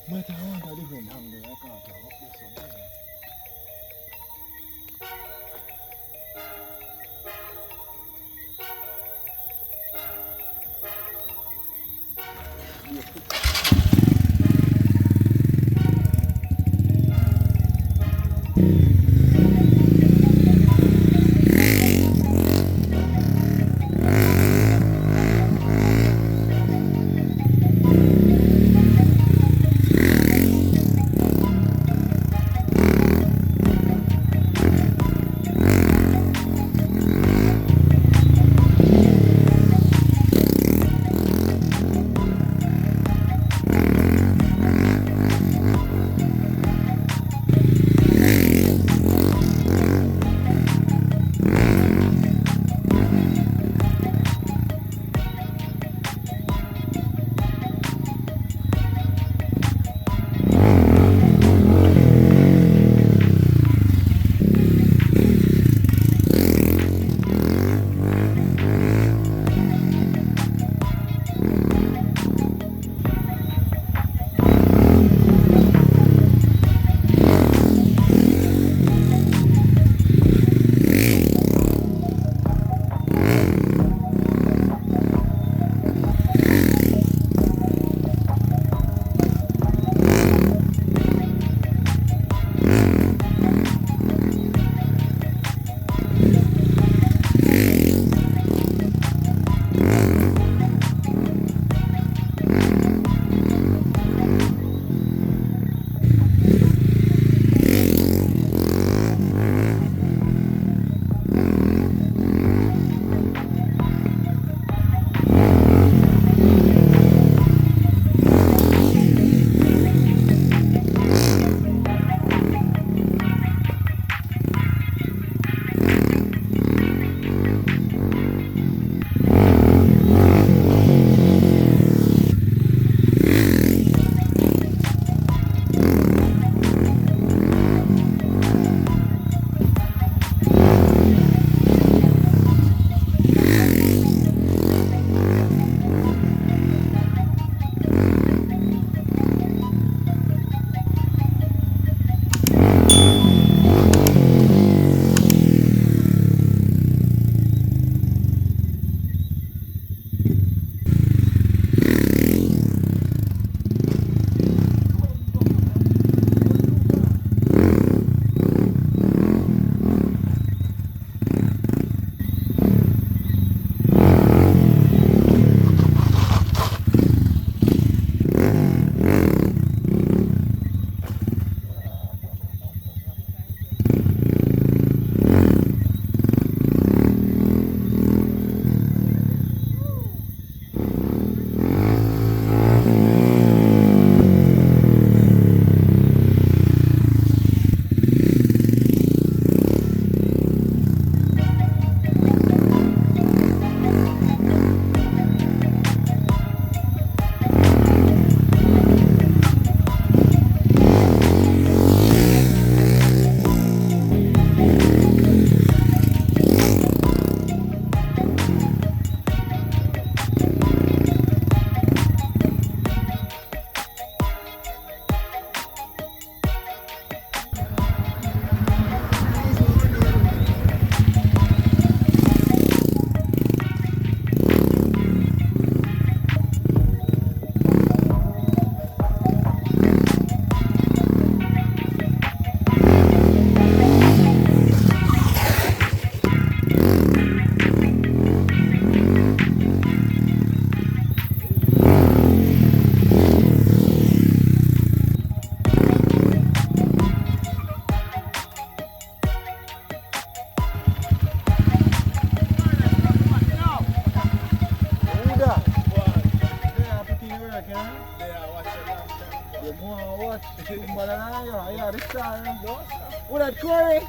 Matawa tadi gendang dia kan jawab dia semua. Udah Corey.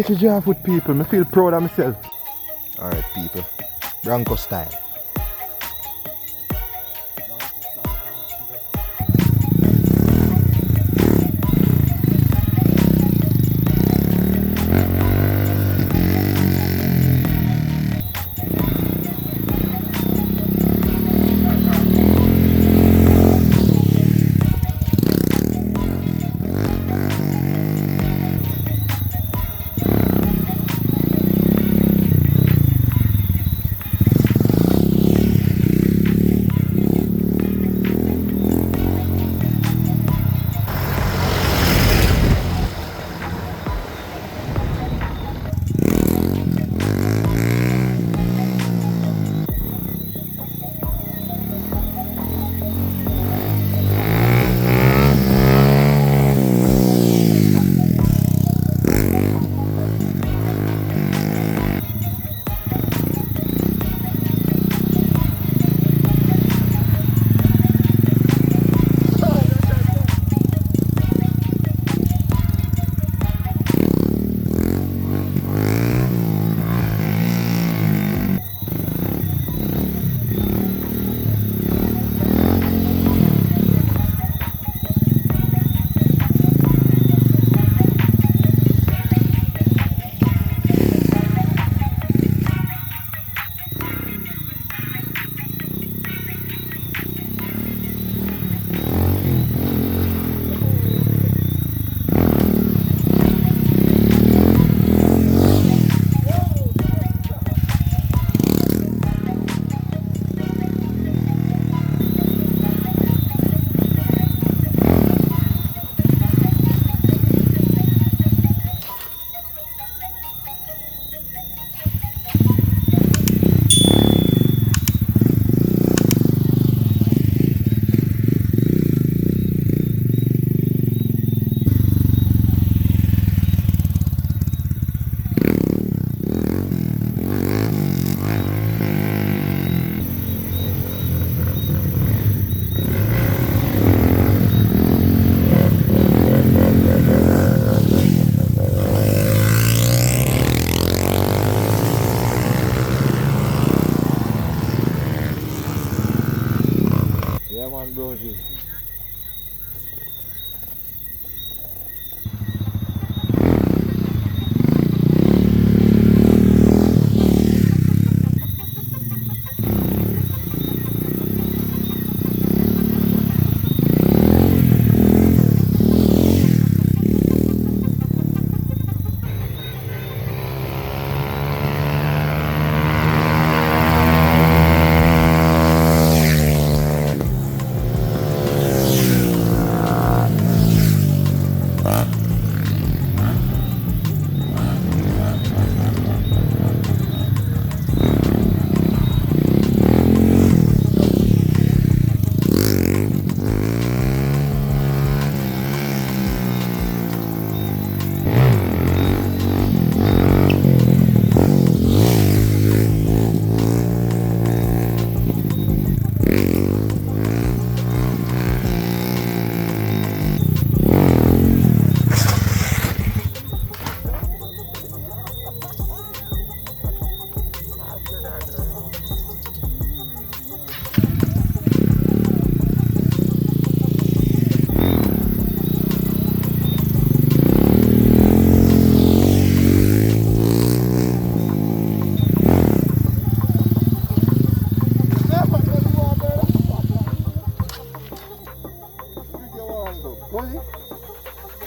Watch your jaw foot, people. I feel proud of myself. Alright, people. Bronco style.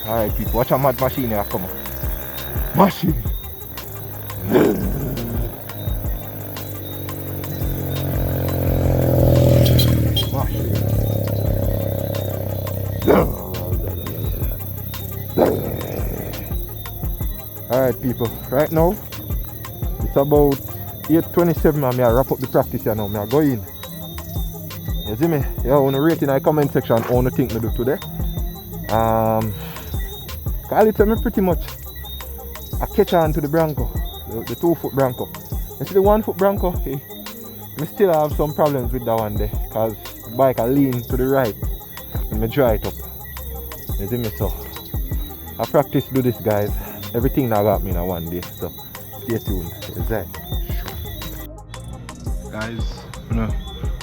Alright people, watch a mad machine here come on. Machine! Alright people, right now it's about 8:27 and I wrap up the practice here now. I go in. You see me? You want to rate in the comment section how you think I do today. Call it me pretty much I catch on to the Bronco, the 2-foot Bronco. You see the 1-foot Bronco, I still have some problems with that one there because the bike I lean to the right and I draw it up. You see me? So I practice do this guys. everything now got me in a one day. So stay tuned. Exactly. Guys,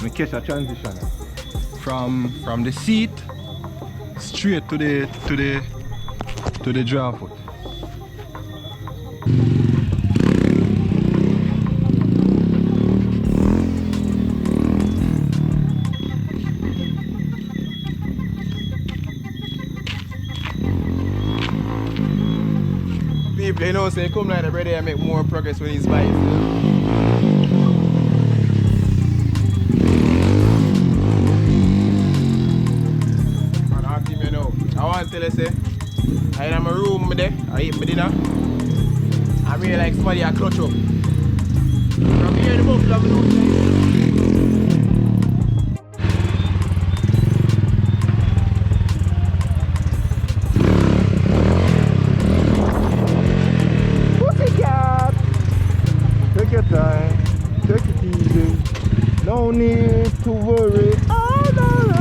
me catch a transition from the seat straight to the draw foot. People, you know, say come like the brother and make more progress with his bike. I want to tell you, say, I'm in my room there, I eat my dinner. I really like somebody a clutch up. From here in the book, love Pussycat! Take your time, take it easy. No need to worry. Oh, no, no.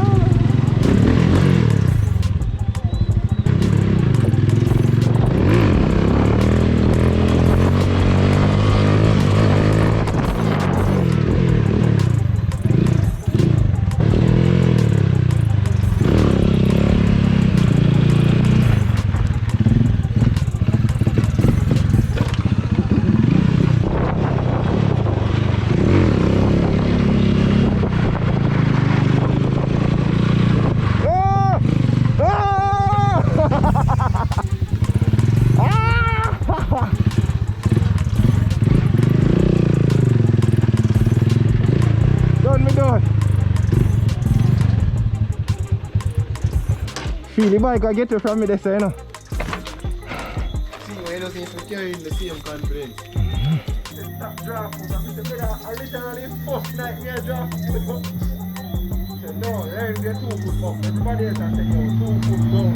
Feel the bike I get you from me this you know. See, when you don't seem to carry in the same confidence. That draft foot, I literally first night we draft foot. Said no, learn get 2 foot up. Everybody else I said yo, 2 foot down.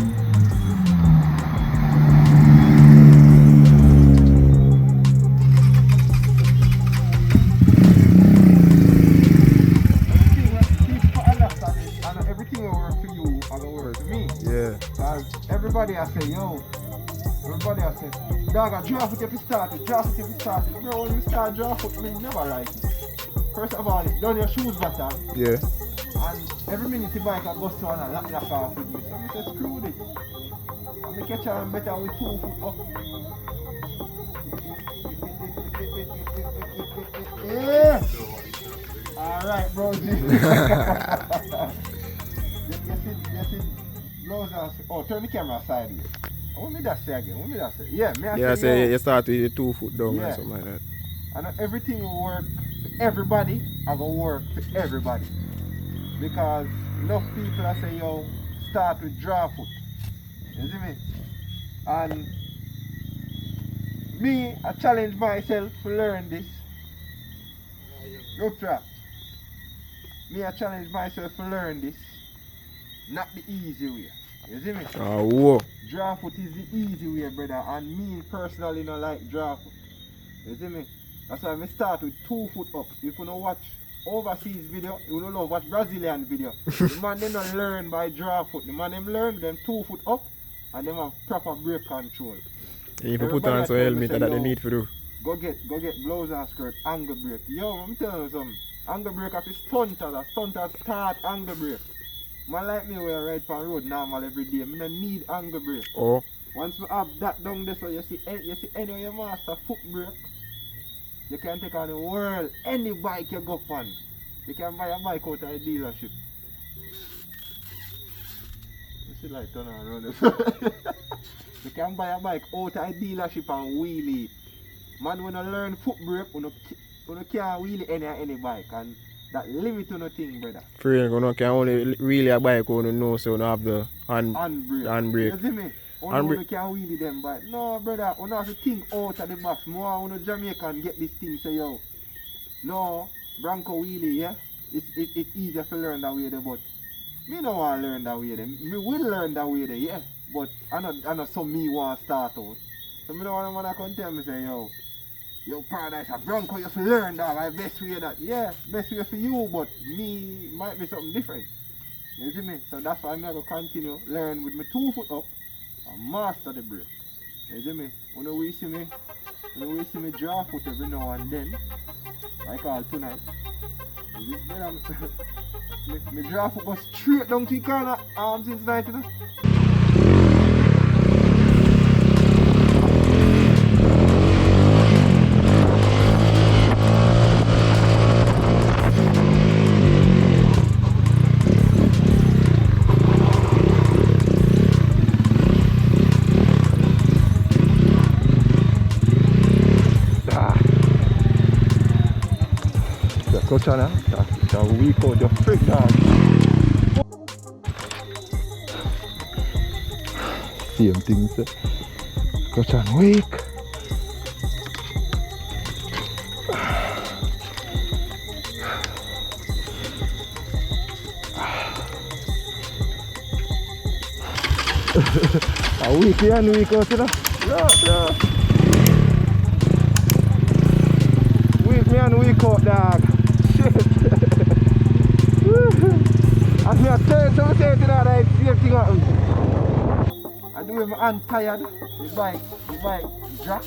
Everything will work for you, I will work for me. Yeah. Cause everybody I say, yo, everybody I say, dog, I draft foot if you start it, draft foot if you start it. Bro, when you start draft foot, me never like it. First of all, done your shoes button. Yeah. And every minute the bike I go to and lock off with me. So I say, screw it. And me catch on better with 2 foot up. Yeah. Alright, bro. You see, blows out. Oh, turn the camera sideways. What me that say again? What me that say? Yeah, me I Yeah, say, say you start with your 2 foot down Yeah. or something like that. and everything will work for everybody. I go work for everybody. Because enough people I say, yo, start with draw foot. You see me? And me, I challenge myself to learn this. Look trap. Me, I challenge myself to learn this. Not the easy way. You see me? Oh, whoa. Draw foot is the easy way, brother. And me personally not like draw foot. You see me? That's why I start with 2 foot up. If you don't watch overseas video, you don't know watch Brazilian video. The man them not learn by draw foot. The man them learn them 2 foot up and them have proper brake control. And if you put on some helmet that they need to do. Go get blouse and skirt, angle brake. Yo, I'm telling you something. Angle brake at the stunters. A stunter start angle brake. Man like me where I ride on road normal every day. I don't need angle brake. Oh. Once we have that down there, so you see any of your master foot brake, you can take on the world, any bike you go on. You can buy a bike out of a dealership. You see like turn around this. You can buy a bike out of a dealership and wheelie. Man, when you learn foot brake, you can't wheelie any bike, and that limit to nothing, brother. For real, you can only really a bike when you know, so you don't have the handbrake. You see me? Only can wheelie them bike. No, brother, you have to think out of the box. More when Jamaican get this thing, say yo. No, Bronco wheelie, yeah? It's easier to learn that way there, but me don't want to learn that way there. Me will learn that way there, yeah. But I know some me want to start out. So me don't want to come tell me say yo Paradise a Bronco, you have to learn that, I best way that. Yeah, best way for you, but me might be something different. You see me? So that's why I'm going to continue learn with my 2 foot up and master the brake. You see me? When we see me draw foot every now and then, like all tonight. You see, brother, me draw foot go straight down to the corner since night, you know? Clutch on that's a weak out the freak dog. Same thing, sir. Clutch on weak. A weak and weak out, you know? No. Weak me and weak out, dog. As me a turn, so I say to that, like, same thing happen. I do with my hand tired, the bike drop.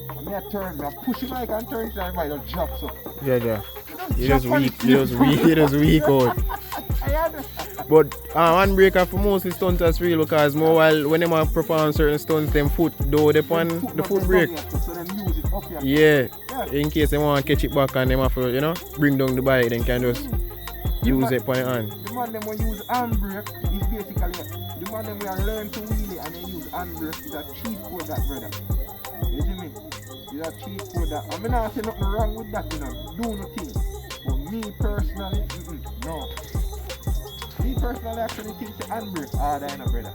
And me a turn, I push the bike and turn, so the bike just drop, so. Yeah. You just weak out. But one breaker for most of the stunts is real because more while when they perform certain stunts, them foot do depend the foot break. So them use it up here. Yeah. In case they want to catch it back and them have to, you know, bring down the bike, then can just use it on the hand. The man them will use handbrake is basically the man them will learn to wheelie and then use handbrake is a cheat code that, brother. You see me? It's a cheat code that. I mean I say nothing wrong with that, you know. Do nothing. But me personally, no. Me personally actually think the handbrake harder, you know, brother.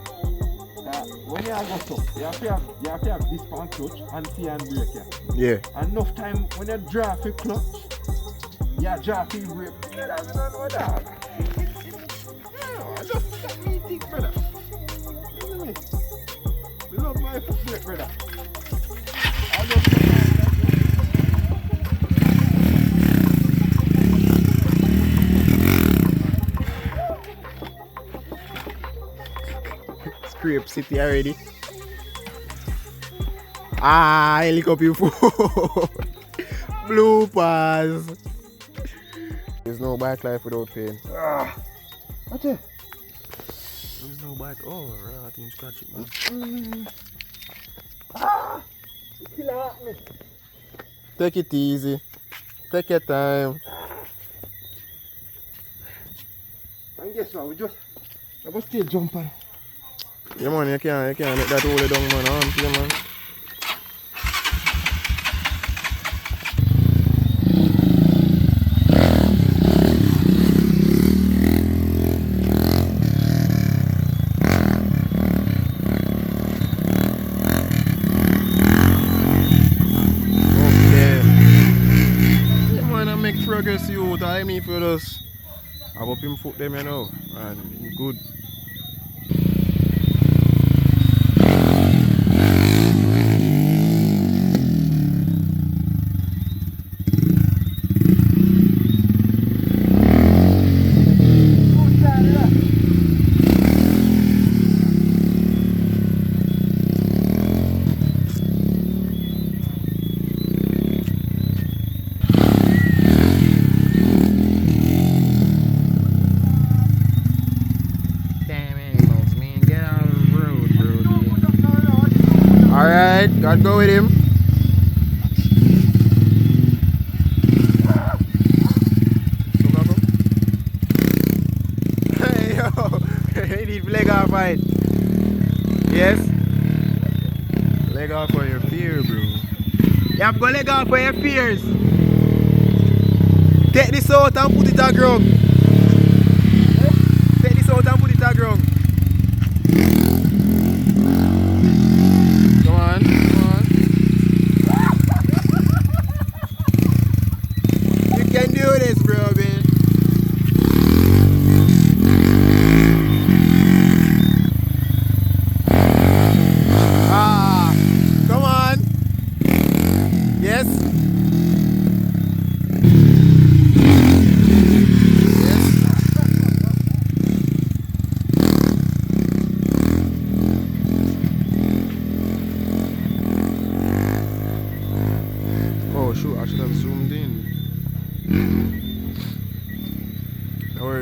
When you go so, you have to have this pan clutch and see handbrake, yeah. And enough time when you draw for clutch, you draw for brake. Yeah, that's not no dog. I just let me think, brother. You know me? We love my foot brake, brother. I just Scrape city already. I lick up your foot. Bloopers. There's no bike life without pain. what's it? There's no bike. Oh, I think you scratch it, man. It's still happening. Take it easy. Take your time. And guess what? I go still jumping. Yeah, man, you can't let that hold it down, man. Yeah, man. Progress you, I mean for us. I hope him foot them, you know, and good. God go with him. Hey yo, he need leg off right. Yes? Leg off for your fear, bro. You have to go leg off for your fears. Take this out and put it on ground. Take this out and put it on ground. Come on. You can do this, bro, man. Come on. Yes.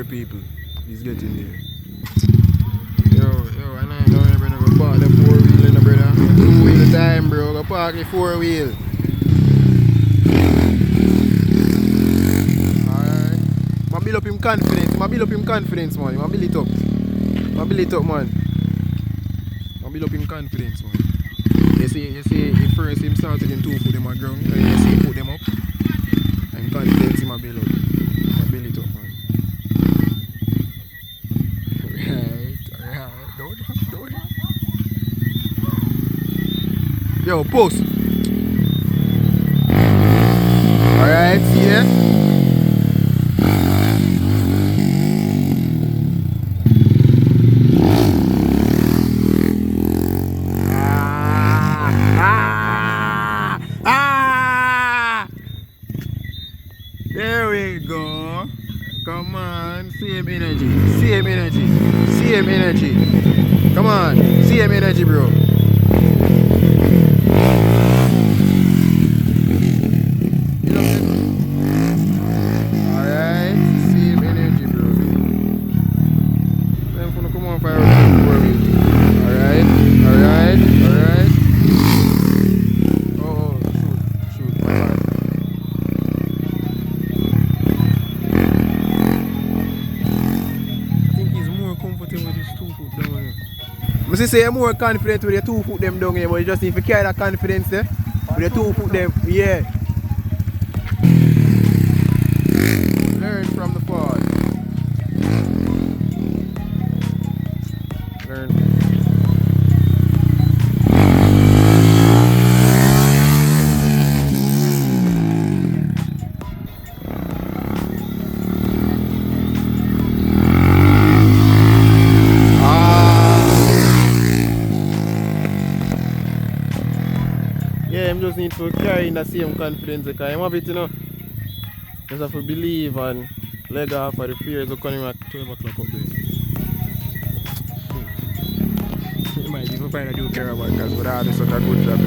worry, people. He's getting there. Yo, and I know brother, go park the 4-wheel in the brother. 2-wheel time, bro. Go park the 4-wheel. Alright. I build up him confidence. I build up him confidence, man. I build it up. I build it up, man. I build up him confidence, man. You see, at first him started in 2 foot them on ground, and you see him put them up. And confidence him a build up. I build it up, man. Alright. Don't. Yo, post. Alright, see ya. There we go. Come on, same energy. Come on, same energy, bro. You know what? Alright, same energy, bro. I'm gonna come on fire for me. Alright. Oh, shoot, my bad. Comfortable with this 2 foot down here. I say you're more confident with your 2 foot them down here, but you just need to carry that confidence there. With your 2 foot them, yeah. Learn from the fall. Learn. Yeah, I just need to carry in the same confidence because I'm a bit, you know, just have to believe and leg off of the fears of coming at 12 o'clock up there. You might even find a new caravan because we're having such a good job.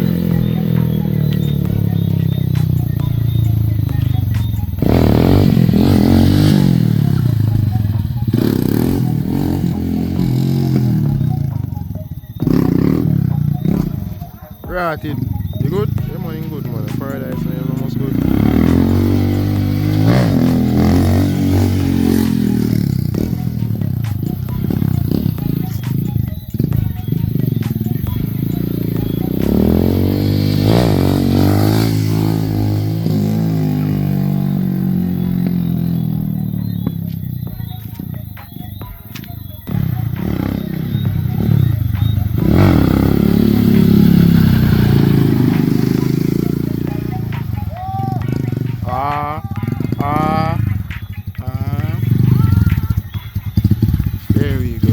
Right, you good? Yeah, man, you good, man. Paradise, man, you're almost good. There we go.